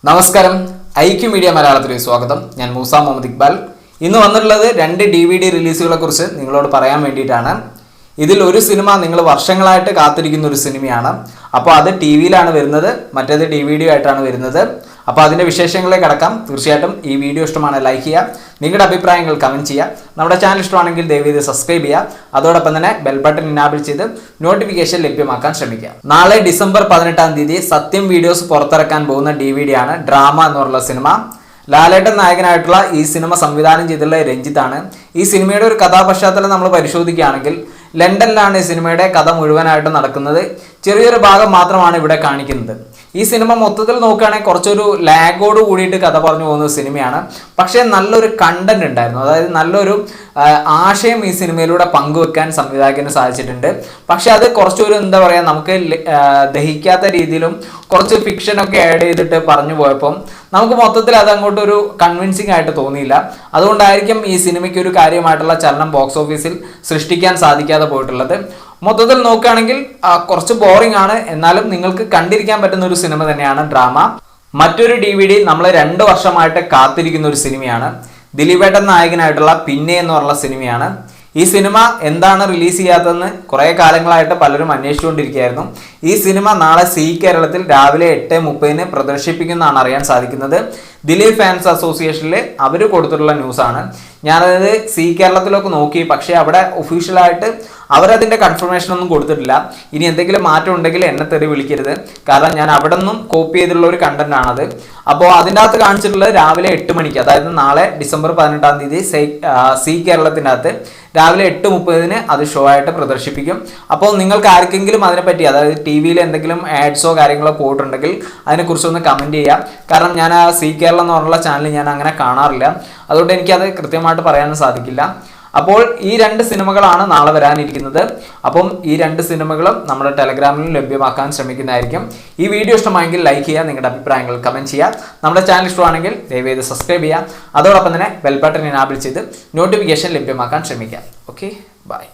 നമസ്കാരം, IQ media മലയാളത്തിലേക്ക് സ്വാഗതം. ഞാൻ മൂസ മുഹമ്മദ് ഇക്ബാൽ. ഇന്ന് വന്നിട്ടുള്ളത് 2 DVD റിലീസുകളെ കുറിച്ച് നിങ്ങളോട് പറയാൻ വേണ്ടിയിട്ടാണ്. ഇതിൽ ഒരു സിനിമ നിങ്ങൾ വർഷങ്ങളായിട്ട് കാത്തിരിക്കുന്ന ഒരു സിനിമയാണ്. അപ്പോൾ അത് TV-യിലാണ് വരുന്നത്, മറ്റേത് DVD ആയിട്ടാണ് വരുന്നത്. അപ്പോൾ അതിൻ്റെ വിശേഷങ്ങളിലേക്ക് കടക്കാം. തീർച്ചയായിട്ടും ഈ വീഡിയോ ഇഷ്ടമാണ് ലൈക്ക് ചെയ്യുക, നിങ്ങളുടെ അഭിപ്രായങ്ങൾ കമൻറ്റ് ചെയ്യുക. നമ്മുടെ ചാനൽ ഇഷ്ടമാണെങ്കിൽ ദയവേത് സബ്സ്ക്രൈബ് ചെയ്യുക. അതോടൊപ്പം തന്നെ ബെൽ ബട്ടൺ ഇനാബിൾ ചെയ്ത് നോട്ടിഫിക്കേഷൻ ലഭ്യമാക്കാൻ ശ്രമിക്കുക. നാളെ ഡിസംബർ 18 സത്യം വീഡിയോസ് പുറത്തിറക്കാൻ പോകുന്ന DVD ആണ് ഡ്രാമ എന്ന് പറഞ്ഞ സിനിമ. ലാലേട്ടൻ നായകനായിട്ടുള്ള ഈ സിനിമ സംവിധാനം ചെയ്തിട്ടുള്ള രഞ്ജിത്താണ്. ഈ സിനിമയുടെ ഒരു കഥാപശ്ചാത്തലം നമ്മൾ പരിശോധിക്കുകയാണെങ്കിൽ ലണ്ടനിലാണ് ഈ സിനിമയുടെ കഥ മുഴുവനായിട്ട് നടക്കുന്നത്. ചെറിയൊരു ഭാഗം മാത്രമാണ് ഇവിടെ കാണിക്കുന്നത്. ഈ സിനിമ മൊത്തത്തിൽ നോക്കുകയാണെങ്കിൽ കുറച്ചൊരു ലാഗോട് കൂടിയിട്ട് കഥ പറഞ്ഞു പോകുന്ന സിനിമയാണ്. പക്ഷേ നല്ലൊരു കണ്ടന്റ് ഉണ്ടായിരുന്നു, അതായത് നല്ലൊരു ആശയം ഈ സിനിമയിലൂടെ പങ്കുവെക്കാൻ സംവിധായകന് സാധിച്ചിട്ടുണ്ട്. പക്ഷെ അത് കുറച്ചൊരു എന്താ പറയുക, നമുക്ക് ദഹിക്കാത്ത രീതിയിലും കുറച്ച് ഫിക്ഷനൊക്കെ ആഡ് ചെയ്തിട്ട് പറഞ്ഞു പോയപ്പം നമുക്ക് മൊത്തത്തിൽ അത് അങ്ങോട്ടൊരു കൺവിൻസിങ് ആയിട്ട് തോന്നിയില്ല. അതുകൊണ്ടായിരിക്കും ഈ സിനിമയ്ക്ക് ഒരു കാര്യമായിട്ടുള്ള ചലനം ബോക്സ് ഓഫീസിൽ സൃഷ്ടിക്കാൻ സാധിക്കാതെ പോയിട്ടുള്ളത്. മൊത്തത്തിൽ നോക്കുകയാണെങ്കിൽ കുറച്ച് ബോറിംഗ് ആണ്, എന്നാലും നിങ്ങൾക്ക് കണ്ടിരിക്കാൻ പറ്റുന്ന ഒരു സിനിമ തന്നെയാണ് ഡ്രാമ. മറ്റൊരു DVD നമ്മൾ 2 വർഷമായിട്ട് കാത്തിരിക്കുന്ന ഒരു സിനിമയാണ്. ദിലീപേട്ടൻ നായകനായിട്ടുള്ള പിന്നെ എന്ന് പറഞ്ഞ സിനിമയാണ്. ഈ സിനിമ എന്താണ് റിലീസ് ചെയ്യാത്തതെന്ന് കുറേ കാലങ്ങളായിട്ട് പലരും അന്വേഷിച്ചുകൊണ്ടിരിക്കുകയായിരുന്നു. ഈ സിനിമ നാളെ സി കേരളത്തിൽ രാവിലെ 8:30 പ്രദർശിപ്പിക്കുന്നതാണ് അറിയാൻ സാധിക്കുന്നത്. ദിലീപ് ഫാൻസ് അസോസിയേഷനിൽ അവർ കൊടുത്തിട്ടുള്ള ന്യൂസാണ്. ഞാനത് സി കേരളത്തിലൊക്കെ നോക്കി, പക്ഷേ അവിടെ ഒഫീഷ്യലായിട്ട് അവരതിൻ്റെ കൺഫർമേഷൻ ഒന്നും കൊടുത്തിട്ടില്ല. ഇനി എന്തെങ്കിലും മാറ്റം ഉണ്ടെങ്കിൽ എന്നെ തെറി വിളിക്കരുത്, കാരണം ഞാൻ അവിടെ നിന്നും കോപ്പി ചെയ്തിട്ടുള്ള ഒരു കണ്ടന്റ് ആണത്. അപ്പോൾ അതിൻ്റെ അകത്ത് കാണിച്ചിട്ടുള്ളത് രാവിലെ 8 മണിക്ക്, അതായത് നാളെ ഡിസംബർ 18 സി കേരളത്തിൻ്റെ അകത്ത് രാവിലെ 8:30 അത് ഷോ ആയിട്ട് പ്രദർശിപ്പിക്കും. അപ്പോൾ നിങ്ങൾക്ക് ആർക്കെങ്കിലും അതിനെപ്പറ്റി, അതായത് TV-യിൽ എന്തെങ്കിലും ആഡ്സോ കാര്യങ്ങളോ പോയിട്ടുണ്ടെങ്കിൽ അതിനെക്കുറിച്ചൊന്ന് കമൻറ്റ് ചെയ്യാം. കാരണം ഞാൻ ആ സി കേരളം എന്ന് പറഞ്ഞുള്ള ചാനൽ ഞാൻ അങ്ങനെ കാണാറില്ല, അതുകൊണ്ട് എനിക്കത് കൃത്യമായിട്ട് പറയാനും സാധിക്കില്ല. അപ്പോൾ ഈ 2 സിനിമകളാണ് നാളെ വരാനിരിക്കുന്നത്. അപ്പം ഈ 2 സിനിമകളും നമ്മുടെ ടെലഗ്രാമിലും ലഭ്യമാക്കാൻ ശ്രമിക്കുന്നതായിരിക്കും. ഈ വീഡിയോ ഇഷ്ടമായെങ്കിൽ ലൈക്ക് ചെയ്യുക, നിങ്ങളുടെ അഭിപ്രായങ്ങൾ കമൻറ്റ് ചെയ്യുക. നമ്മുടെ ചാനൽ ഇഷ്ടമാണെങ്കിൽ ദയവേത് സബ്സ്ക്രൈബ് ചെയ്യുക. അതോടൊപ്പം തന്നെ ബെൽ ബട്ടൺ ഇനാബിൾ ചെയ്ത് നോട്ടിഫിക്കേഷൻ ലഭ്യമാക്കാൻ ശ്രമിക്കുക. Okay, by.